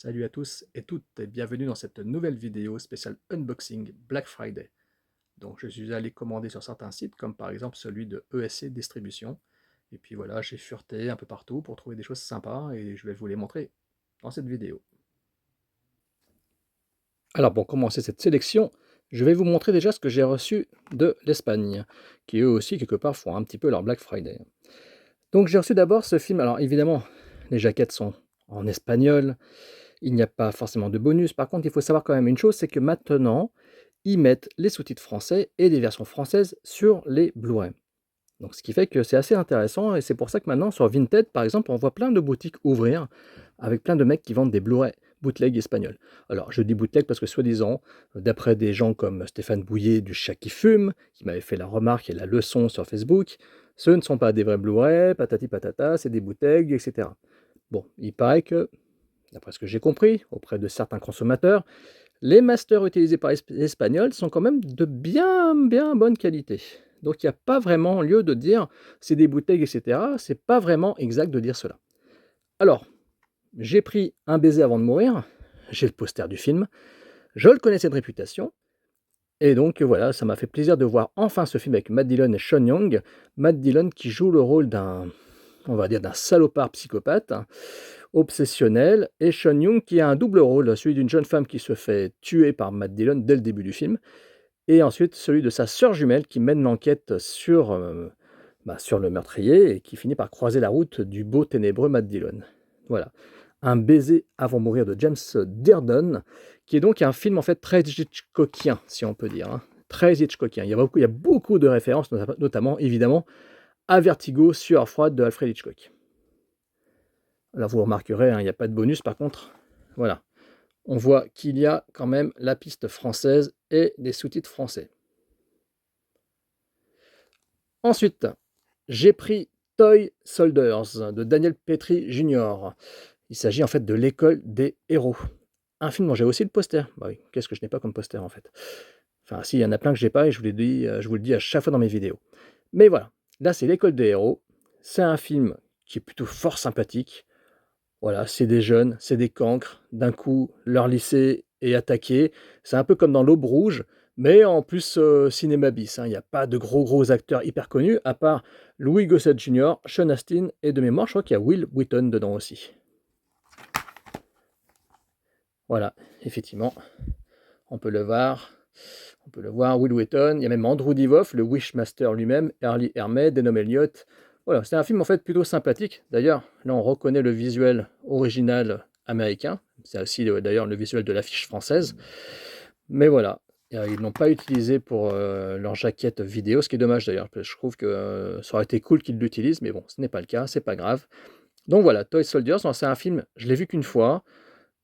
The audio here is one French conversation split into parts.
Salut à tous et toutes et bienvenue dans cette nouvelle vidéo spéciale unboxing Black Friday. Donc je suis allé commander sur certains sites comme par exemple celui de ESC Distribution. Et puis voilà, j'ai fureté un peu partout pour trouver des choses sympas et je vais vous les montrer dans cette vidéo. Alors pour commencer cette sélection, je vais vous montrer déjà ce que j'ai reçu de l'Espagne, qui eux aussi quelque part font un petit peu leur Black Friday. Donc j'ai reçu d'abord ce film, alors évidemment les jaquettes sont en espagnol, il n'y a pas forcément de bonus, par contre il faut savoir quand même une chose, c'est que maintenant ils mettent les sous-titres français et des versions françaises sur les Blu-ray. Donc ce qui fait que c'est assez intéressant et c'est pour ça que maintenant sur Vinted, par exemple, on voit plein de boutiques ouvrir avec plein de mecs qui vendent des Blu-ray bootleg espagnols. Alors je dis bootleg parce que soi-disant, d'après des gens comme Stéphane Bouillet du Chat qui fume, qui m'avait fait la remarque et la leçon sur Facebook, ce ne sont pas des vrais Blu-ray, patati patata, c'est des bootlegs, etc. Bon, il paraît que, d'après ce que j'ai compris, auprès de certains consommateurs, les masters utilisés par les Espagnols sont quand même de bien bonne qualité. Donc il n'y a pas vraiment lieu de dire c'est des bootlegs, etc. C'est pas vraiment exact de dire cela. Alors, j'ai pris Un baiser avant de mourir, j'ai le poster du film, je le connaissais de réputation, et donc voilà, ça m'a fait plaisir de voir enfin ce film avec Matt Dillon et Sean Young. Matt Dillon qui joue le rôle d'un, on va dire, d'un salopard psychopathe, obsessionnel, et Sean Young qui a un double rôle, celui d'une jeune femme qui se fait tuer par Matt Dillon dès le début du film, et ensuite celui de sa sœur jumelle qui mène l'enquête sur le meurtrier et qui finit par croiser la route du beau ténébreux Matt Dillon. Voilà. Un baiser avant de mourir de James Dearden, qui est donc un film en fait très Hitchcockien, si on peut dire, hein. Très Hitchcockien. Il y a beaucoup de références, notamment évidemment à Vertigo, Sueur froide de Alfred Hitchcock. Là, vous remarquerez, hein, il n'y a pas de bonus, par contre, voilà. On voit qu'il y a quand même la piste française et des sous-titres français. Ensuite, j'ai pris Toy Soldiers de Daniel Petrie Jr. Il s'agit en fait de l'école des héros. Un film dont j'ai aussi le poster. Bah oui, qu'est-ce que je n'ai pas comme poster en fait? Enfin, si, il y en a plein que j'ai pas et je vous le dis à chaque fois dans mes vidéos. Mais voilà, là c'est l'école des héros. C'est un film qui est plutôt fort sympathique. Voilà, c'est des jeunes, c'est des cancres. D'un coup, leur lycée est attaqué. C'est un peu comme dans l'Aube rouge, mais en plus cinéma bis, hein. Il n'y a pas de gros acteurs hyper connus, à part Louis Gossett Jr., Sean Astin, et de mémoire, je crois qu'il y a Will Wheaton dedans aussi. Voilà, effectivement, on peut le voir. On peut le voir, Will Wheaton. Il y a même Andrew Divoff, le Wishmaster lui-même, Early Hermé, Denom Elliott. Voilà, c'est un film en fait plutôt sympathique. D'ailleurs, là on reconnaît le visuel original américain. C'est aussi d'ailleurs le visuel de l'affiche française. Mais voilà, ils ne l'ont pas utilisé pour leur jaquette vidéo, ce qui est dommage d'ailleurs. Je trouve que ça aurait été cool qu'ils l'utilisent, mais bon, ce n'est pas le cas, c'est pas grave. Donc voilà, Toy Soldiers, c'est un film, je l'ai vu qu'une fois.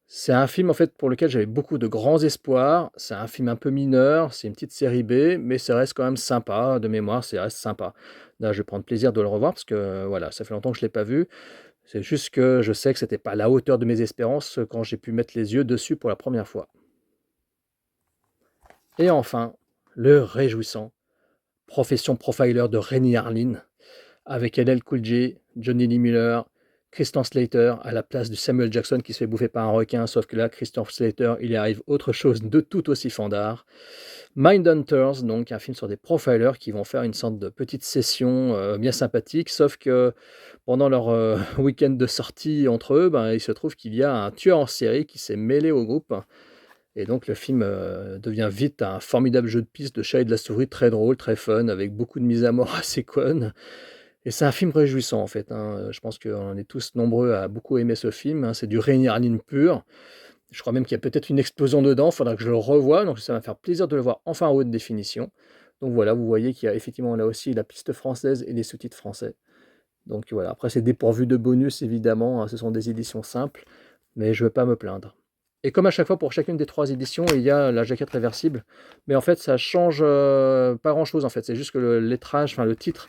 C'est un film en fait pour lequel j'avais beaucoup de grands espoirs. C'est un film un peu mineur, c'est une petite série B, mais ça reste quand même sympa, de mémoire, ça reste sympa. Là, je vais prendre plaisir de le revoir parce que voilà, ça fait longtemps que je ne l'ai pas vu. C'est juste que je sais que c'était pas à la hauteur de mes espérances quand j'ai pu mettre les yeux dessus pour la première fois. Et enfin, le réjouissant Profession Profiler de Rennie Harlin, avec LL Cool J, Johnny Lee Miller, Christian Slater à la place de Samuel Jackson qui se fait bouffer par un requin, sauf que là, Christian Slater, il y arrive autre chose de tout aussi fandard. Mindhunters, donc un film sur des profilers qui vont faire une sorte de petite session bien sympathique, sauf que pendant leur week-end de sortie entre eux, ben, il se trouve qu'il y a un tueur en série qui s'est mêlé au groupe. Et donc le film devient vite un formidable jeu de piste de chat et de la souris, très drôle, très fun, avec beaucoup de mise à mort assez connes. Et c'est un film réjouissant en fait, hein. Je pense qu'on est tous nombreux à beaucoup aimer ce film, hein. C'est du Rémi Harlin pur. Je crois même qu'il y a peut-être une explosion dedans, il faudra que je le revoie, donc ça va me faire plaisir de le voir enfin en haute définition. Donc voilà, vous voyez qu'il y a effectivement là aussi la piste française et les sous-titres français. Donc voilà, après c'est dépourvu de bonus évidemment, hein, ce sont des éditions simples, mais je ne veux pas me plaindre. Et comme à chaque fois pour chacune des 3 éditions, il y a la jaquette réversible, mais en fait ça change pas grand-chose en fait, c'est juste que le lettrage, enfin le titre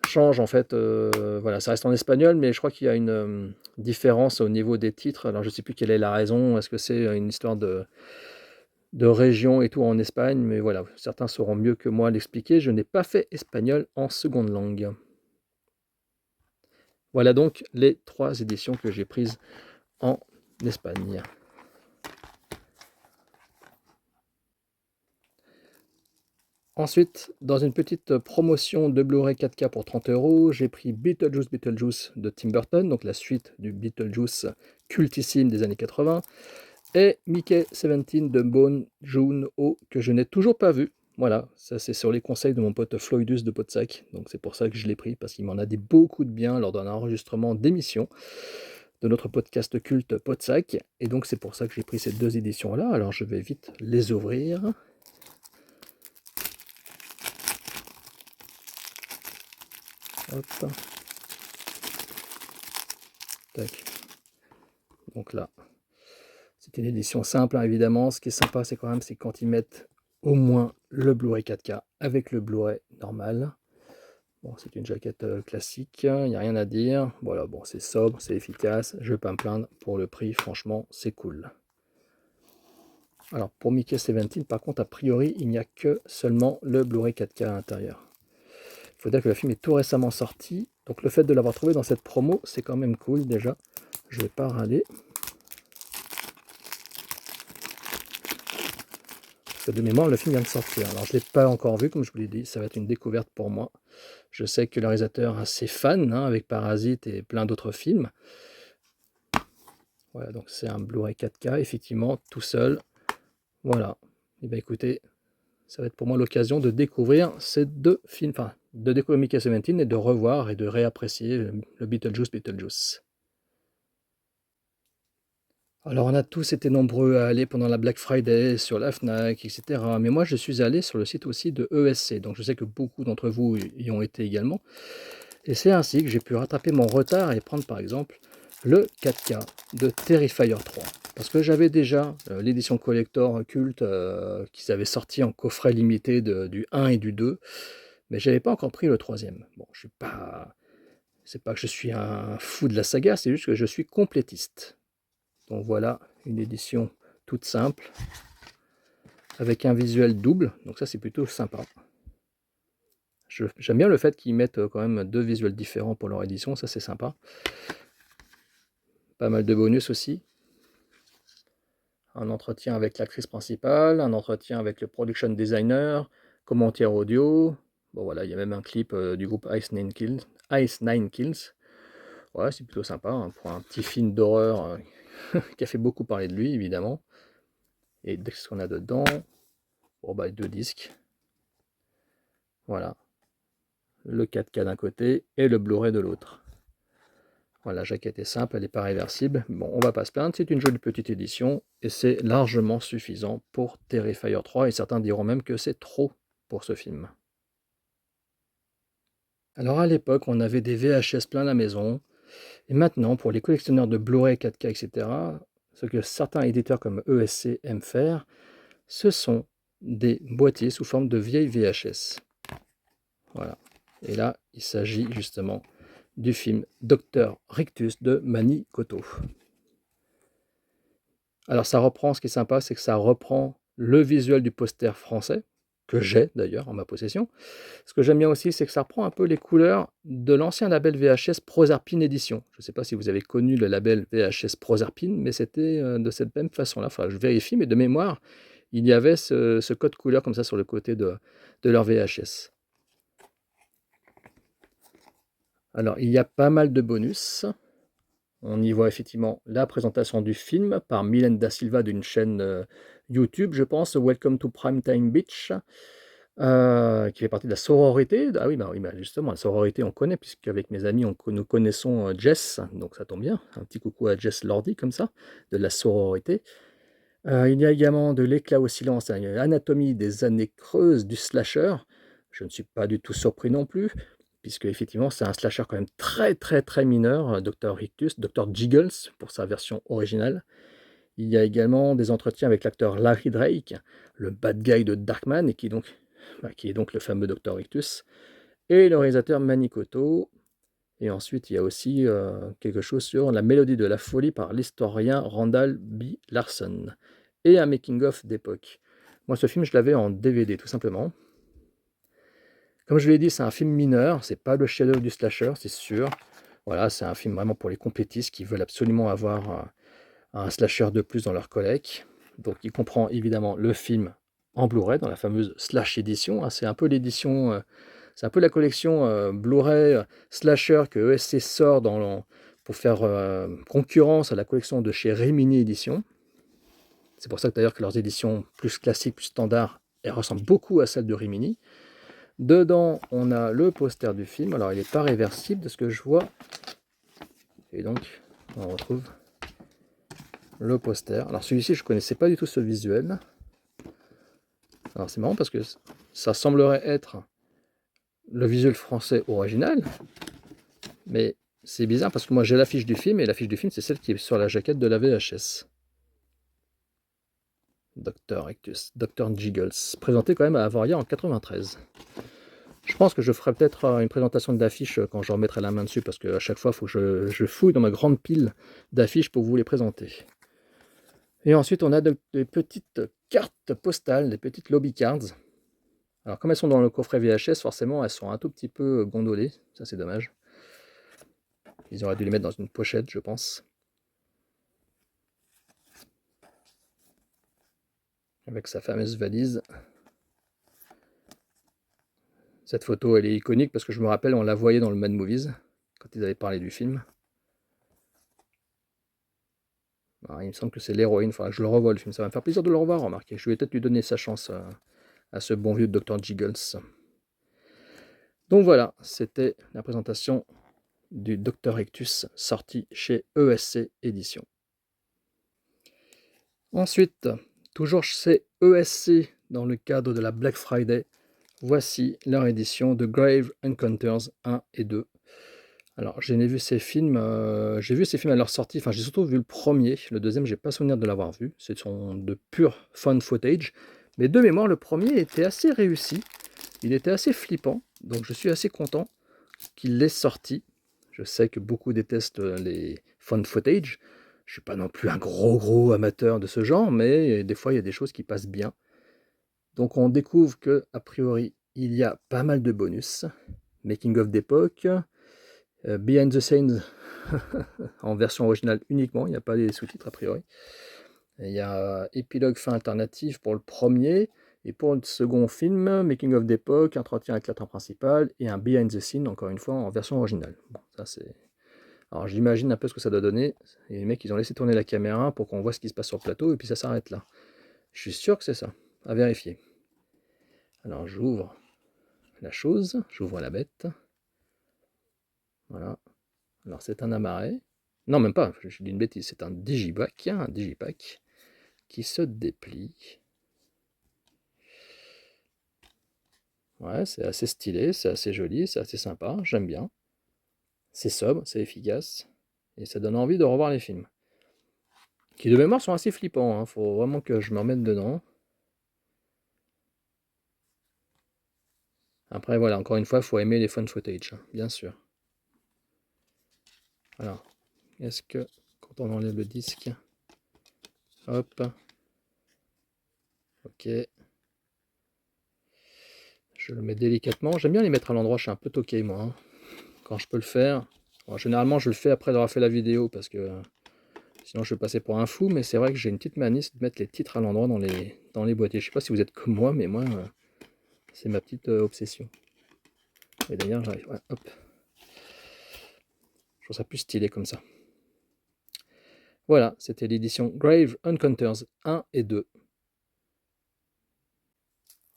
change en fait, voilà, ça reste en espagnol, mais je crois qu'il y a une différence au niveau des titres. Alors je ne sais plus quelle est la raison, est-ce que c'est une histoire de région et tout en Espagne, mais voilà, certains sauront mieux que moi l'expliquer, je n'ai pas fait espagnol en seconde langue. Voilà donc les 3 éditions que j'ai prises en Espagne. Ensuite, dans une petite promotion de Blu-ray 4K pour 30 €, j'ai pris Beetlejuice de Tim Burton, donc la suite du Beetlejuice cultissime des années 80, et Mickey 17 de Bong Joon-ho, que je n'ai toujours pas vu. Voilà, ça c'est sur les conseils de mon pote Floydus de Podsac, donc c'est pour ça que je l'ai pris, parce qu'il m'en a dit beaucoup de bien lors d'un enregistrement d'émission de notre podcast culte Podsac, et donc c'est pour ça que j'ai pris ces deux éditions-là. Alors je vais vite les ouvrir. Hop. Tac. Donc là, c'est une édition simple, hein, évidemment. Ce qui est sympa, c'est quand même, c'est quand ils mettent au moins le Blu-ray 4K avec le Blu-ray normal. Bon, c'est une jaquette classique, il n'y a rien à dire. Voilà, bon, c'est sobre, c'est efficace. Je ne vais pas me plaindre pour le prix, franchement, c'est cool. Alors, pour Mickey 17, par contre, a priori, il n'y a que seulement le Blu-ray 4K à l'intérieur. Il faut dire que le film est tout récemment sorti, donc le fait de l'avoir trouvé dans cette promo, c'est quand même cool déjà. Je vais pas râler. Parce que de mémoire, le film vient de sortir. Alors, je ne l'ai pas encore vu, comme je vous l'ai dit, ça va être une découverte pour moi. Je sais que le réalisateur a assez fan, hein, avec Parasite et plein d'autres films. Voilà, donc c'est un Blu-ray 4K, effectivement, tout seul. Voilà. Et bien écoutez, ça va être pour moi l'occasion de découvrir ces deux films, enfin, de découvrir Mickey 17 et de revoir et de réapprécier le Beetlejuice. Alors on a tous été nombreux à aller pendant la Black Friday sur la Fnac, etc. Mais moi je suis allé sur le site aussi de ESC, donc je sais que beaucoup d'entre vous y ont été également. Et c'est ainsi que j'ai pu rattraper mon retard et prendre par exemple le 4K de Terrifier 3. Parce que j'avais déjà l'édition collector culte qu'ils avaient sorti en coffret limité du 1 et du 2, mais j'avais pas encore pris le troisième. Bon, je suis pas... C'est pas que je suis un fou de la saga, c'est juste que je suis complétiste. Donc voilà, une édition toute simple, avec un visuel double, donc ça c'est plutôt sympa. J'aime bien le fait qu'ils mettent quand même deux visuels différents pour leur édition, ça c'est sympa. Pas mal de bonus aussi. Un entretien avec l'actrice principale, un entretien avec le production designer, commentaire audio. Bon voilà, il y a même un clip du groupe Ice Nine Kills. Ouais, c'est plutôt sympa, hein, pour un petit film d'horreur qui a fait beaucoup parler de lui, évidemment. Et ce qu'on a dedans, bon bah deux disques. Voilà. Le 4K d'un côté et le Blu-ray de l'autre. Voilà, la jaquette est simple, elle n'est pas réversible. Bon, on va pas se plaindre, c'est une jolie petite édition et c'est largement suffisant pour Terrifier 3 et certains diront même que c'est trop pour ce film. Alors à l'époque, on avait des VHS plein la maison et maintenant, pour les collectionneurs de Blu-ray 4K, etc., ce que certains éditeurs comme ESC aiment faire, ce sont des boîtiers sous forme de vieilles VHS. Voilà. Et là, il s'agit justement du film Dr Rictus de Manny Coto. Alors ça reprend, ce qui est sympa, c'est que ça reprend le visuel du poster français, que j'ai d'ailleurs en ma possession. Ce que j'aime bien aussi, c'est que ça reprend un peu les couleurs de l'ancien label VHS Proserpine Édition. Je ne sais pas si vous avez connu le label VHS Proserpine, mais c'était de cette même façon-là. Enfin, je vérifie, mais de mémoire, il y avait ce code couleur comme ça sur le côté de leur VHS. Alors, il y a pas mal de bonus. On y voit effectivement la présentation du film par Mylène Da Silva d'une chaîne YouTube, je pense, Welcome to Primetime Beach, qui fait partie de la sororité. Ah oui, oui, justement, la sororité, on connaît, puisqu'avec mes amis, nous connaissons Jess, donc ça tombe bien. Un petit coucou à Jess Lordi, comme ça, de la sororité. Il y a également de l'éclat au silence, hein, anatomie des années creuses du slasher. Je ne suis pas du tout surpris non plus, puisque effectivement c'est un slasher quand même très très très mineur, Dr Rictus, Dr Jiggles pour sa version originale. Il y a également des entretiens avec l'acteur Larry Drake, le bad guy de Darkman, et qui est donc le fameux Dr Rictus, et le réalisateur Manny Coto. Et ensuite, il y a aussi quelque chose sur la mélodie de la folie par l'historien Randall B. Larson, et un making-of d'époque. Moi, ce film, je l'avais en DVD, tout simplement. Comme je l'ai dit, c'est un film mineur, c'est pas le chef-d'œuvre du slasher, c'est sûr. Voilà, c'est un film vraiment pour les complétistes qui veulent absolument avoir un slasher de plus dans leur collecte. Donc, il comprend évidemment le film en Blu-ray dans la fameuse Slash édition, hein. C'est un peu l'édition, c'est un peu la collection Blu-ray slasher que ESC sort pour faire concurrence à la collection de chez Rimini Éditions. C'est pour ça que d'ailleurs que leurs éditions plus classiques, plus standards, elles ressemblent beaucoup à celles de Rimini. Dedans, on a le poster du film. Alors, il n'est pas réversible de ce que je vois. Et donc, on retrouve le poster. Alors, celui-ci, je ne connaissais pas du tout ce visuel. Alors, c'est marrant parce que ça semblerait être le visuel français original. Mais c'est bizarre parce que moi, j'ai l'affiche du film. Et l'affiche du film, c'est celle qui est sur la jaquette de la VHS. Dr. Ictus, Dr. Jiggles, présenté quand même à Avoria en 93. Je pense que je ferai peut-être une présentation d'affiches quand je remettrai la main dessus, parce qu'à chaque fois, il faut que je fouille dans ma grande pile d'affiches pour vous les présenter. Et ensuite, on a des petites cartes postales, des petites lobby cards. Alors, comme elles sont dans le coffret VHS, forcément, elles sont un tout petit peu gondolées. Ça, c'est dommage. Ils auraient dû les mettre dans une pochette, je pense. Avec sa fameuse valise. Cette photo, elle est iconique parce que je me rappelle, on la voyait dans le Mad Movies, quand ils avaient parlé du film. Alors, il me semble que c'est l'héroïne, il faudra que je le revoie le film. Ça va me faire plaisir de le revoir, remarquez. Je vais peut-être lui donner sa chance à ce bon vieux Dr. Jiggles. Donc voilà, c'était la présentation du Dr. Ictus sorti chez ESC Éditions. Ensuite, toujours chez ESC, dans le cadre de la Black Friday, voici leur édition de Grave Encounters 1 et 2. Alors, j'ai vu ces films à leur sortie, enfin j'ai surtout vu le premier, le deuxième j'ai pas souvenir de l'avoir vu, c'est de pur fun footage, mais de mémoire le premier était assez réussi, il était assez flippant, donc je suis assez content qu'il l'ait sorti. Je sais que beaucoup détestent les fun footage, je suis pas non plus un gros amateur de ce genre, mais des fois il y a des choses qui passent bien. Donc on découvre que a priori il y a pas mal de bonus, making of d'époque, behind the scenes en version originale uniquement, il n'y a pas les sous-titres a priori. Et il y a épilogue fin alternative pour le premier, et pour le second film, making of d'époque, entretien avec l'acteur principal, et un behind the scene, encore une fois, en version originale. Bon, ça c'est... Alors j'imagine un peu ce que ça doit donner, et les mecs ils ont laissé tourner la caméra pour qu'on voit ce qui se passe sur le plateau, et puis ça s'arrête là. Je suis sûr que c'est ça, à vérifier. Alors j'ouvre la chose, j'ouvre la bête. Voilà. Alors c'est un amaret. Non, même pas, je dis une bêtise, c'est un digipack, qui se déplie. Ouais, c'est assez stylé, c'est assez joli, c'est assez sympa, j'aime bien. C'est sobre, c'est efficace, et ça donne envie de revoir les films. Qui de mémoire sont assez flippants, hein. Faut vraiment que je me remette dedans. Après voilà, encore une fois, il faut aimer les fun footage, hein, bien sûr. Alors, est-ce que quand on enlève le disque, hop, ok, je le mets délicatement. J'aime bien les mettre à l'endroit, je suis un peu toqué moi, hein, quand je peux le faire. Bon, généralement je le fais après avoir fait la vidéo parce que sinon je vais passer pour un fou, mais c'est vrai que j'ai une petite manie de mettre les titres à l'endroit dans les boîtiers. Je sais pas si vous êtes comme moi, mais moi c'est ma petite obsession. Et d'ailleurs j'arrive, ouais, hop. Je trouve ça plus stylé comme ça. Voilà, c'était l'édition Grave Encounters 1 et 2.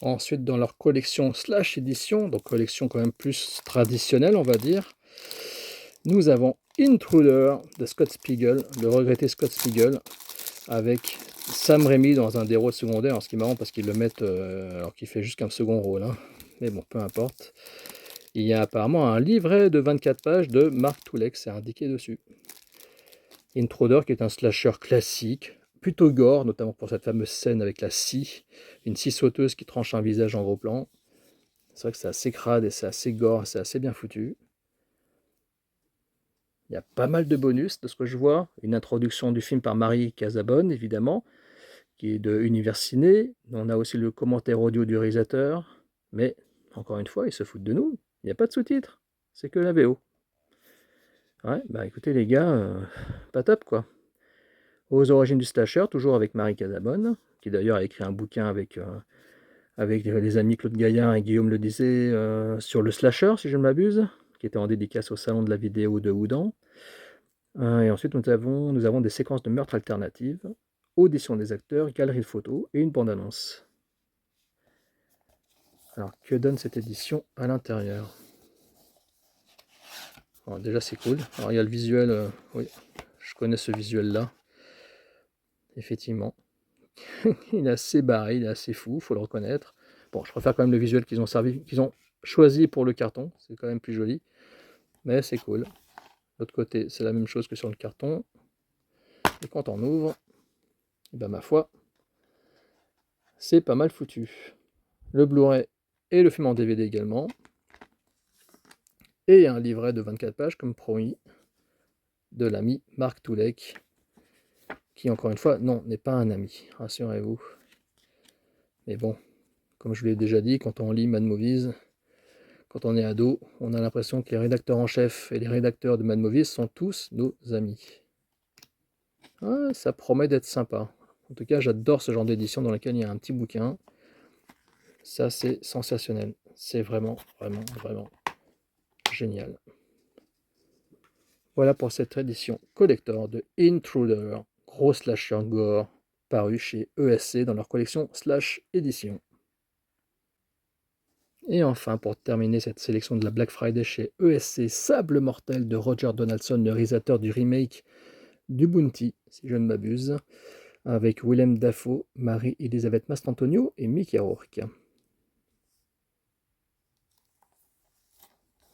Ensuite, dans leur collection slash édition, donc collection quand même plus traditionnelle, on va dire, nous avons Intruder de Scott Spiegel, le regretté Scott Spiegel, avec Sam Raimi dans un des rôles secondaires. Alors, ce qui est marrant parce qu'ils le mettent alors qu'il fait juste qu'un second rôle, hein. Mais bon, peu importe. Il y a apparemment un livret de 24 pages de Mark Toulek, c'est indiqué dessus. Intruder qui est un slasher classique, plutôt gore, notamment pour cette fameuse scène avec la scie, une scie sauteuse qui tranche un visage en gros plan. C'est vrai que c'est assez crade et c'est assez gore, c'est assez bien foutu. Il y a pas mal de bonus de ce que je vois. Une introduction du film par Marie Casabonne, évidemment, qui est de Univers Ciné. On a aussi le commentaire audio du réalisateur. Mais, encore une fois, ils se foutent de nous. Il n'y a pas de sous-titres. C'est que la VO. Ouais, bah écoutez les gars, pas top quoi. Aux origines du slasher, toujours avec Marie Casabonne, qui d'ailleurs a écrit un bouquin avec avec les amis Claude Gaillard et Guillaume le disait, sur le slasher, si je ne m'abuse, qui était en dédicace au salon de la vidéo de Houdan. Et ensuite nous avons des séquences de meurtres alternatives, audition des acteurs, galerie de photos et une bande-annonce. Alors, que donne cette édition à l'intérieur? Alors, déjà, c'est cool. Alors, il y a le visuel, oui, je connais ce visuel-là, effectivement. Il est assez barré, il est assez fou, faut le reconnaître. Bon, je préfère quand même le visuel qu'ils ont choisi pour le carton, c'est quand même plus joli, mais c'est cool. De l'autre côté, c'est la même chose que sur le carton. Et quand on ouvre, et ben ma foi, c'est pas mal foutu. Le Blu-ray et le film en DVD également. Et un livret de 24 pages, comme promis, de l'ami Marc Toulek, qui, encore une fois, non, n'est pas un ami, rassurez-vous. Mais bon, comme je vous l'ai déjà dit, quand on lit Mad Movies, quand on est ado, on a l'impression que les rédacteurs en chef et les rédacteurs de Mad Movies sont tous nos amis. Ouais, ça promet d'être sympa. En tout cas, j'adore ce genre d'édition dans laquelle il y a un petit bouquin. Ça, c'est sensationnel. C'est vraiment, vraiment, vraiment génial. Voilà pour cette édition collector de Intruder, gros slasher gore, paru chez ESC dans leur collection Slash Édition. Et enfin, pour terminer cette sélection de la Black Friday chez ESC, Sable Mortel de Roger Donaldson, le réalisateur du remake du Bounty, si je ne m'abuse, avec Willem Dafoe, Marie-Elisabeth Mastrantonio et Mickey Rourke.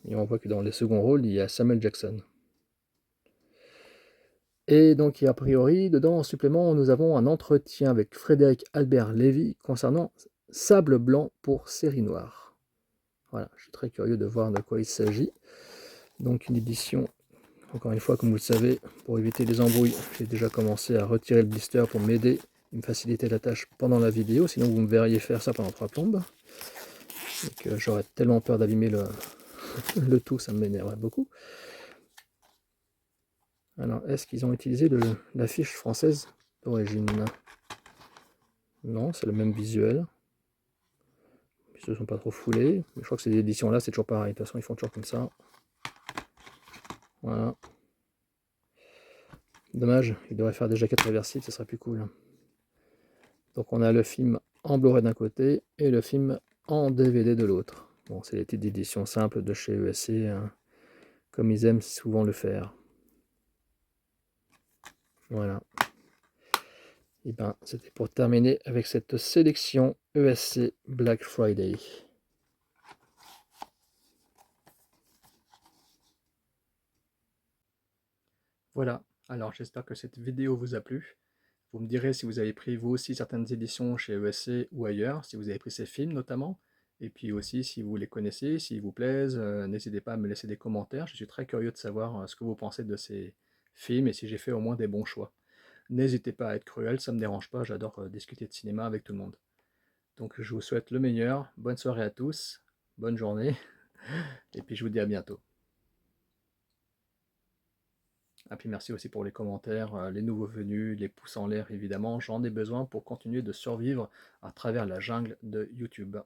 Et on voit que dans les seconds rôles, il y a Samuel Jackson. Et donc, a priori, dedans, en supplément, nous avons un entretien avec Frédéric Albert Lévy concernant Sable Blanc pour Série Noire. Voilà, je suis très curieux de voir de quoi il s'agit. Donc, une édition, encore une fois, comme vous le savez, pour éviter les embrouilles, j'ai déjà commencé à retirer le blister pour m'aider et me faciliter la tâche pendant la vidéo, sinon vous me verriez faire ça pendant 3 plombes. Donc, j'aurais tellement peur d'abîmer le tout, ça m'énerverait beaucoup. Alors, est-ce qu'ils ont utilisé l'affiche française d'origine? Non, c'est le même visuel. Ils se sont pas trop foulés. Mais je crois que ces éditions-là, c'est toujours pareil. De toute façon, ils font toujours comme ça. Voilà. Dommage, ils devraient faire des jaquettes réversibles, ce serait plus cool. Donc on a le film en Blu-ray d'un côté et le film en DVD de l'autre. Bon, c'est les titres d'édition simples de chez ESC, hein, comme ils aiment souvent le faire. Voilà. Et ben, c'était pour terminer avec cette sélection ESC Black Friday. Voilà, alors j'espère que cette vidéo vous a plu. Vous me direz si vous avez pris vous aussi certaines éditions chez ESC ou ailleurs, si vous avez pris ces films notamment, et puis aussi si vous les connaissez, s'ils vous plaisent, n'hésitez pas à me laisser des commentaires. Je suis très curieux de savoir ce que vous pensez de ces films et si j'ai fait au moins des bons choix. N'hésitez pas à être cruel, ça ne me dérange pas, j'adore discuter de cinéma avec tout le monde. Donc je vous souhaite le meilleur, bonne soirée à tous, bonne journée, et puis je vous dis à bientôt. Et puis merci aussi pour les commentaires, les nouveaux venus, les pouces en l'air évidemment, j'en ai besoin pour continuer de survivre à travers la jungle de YouTube.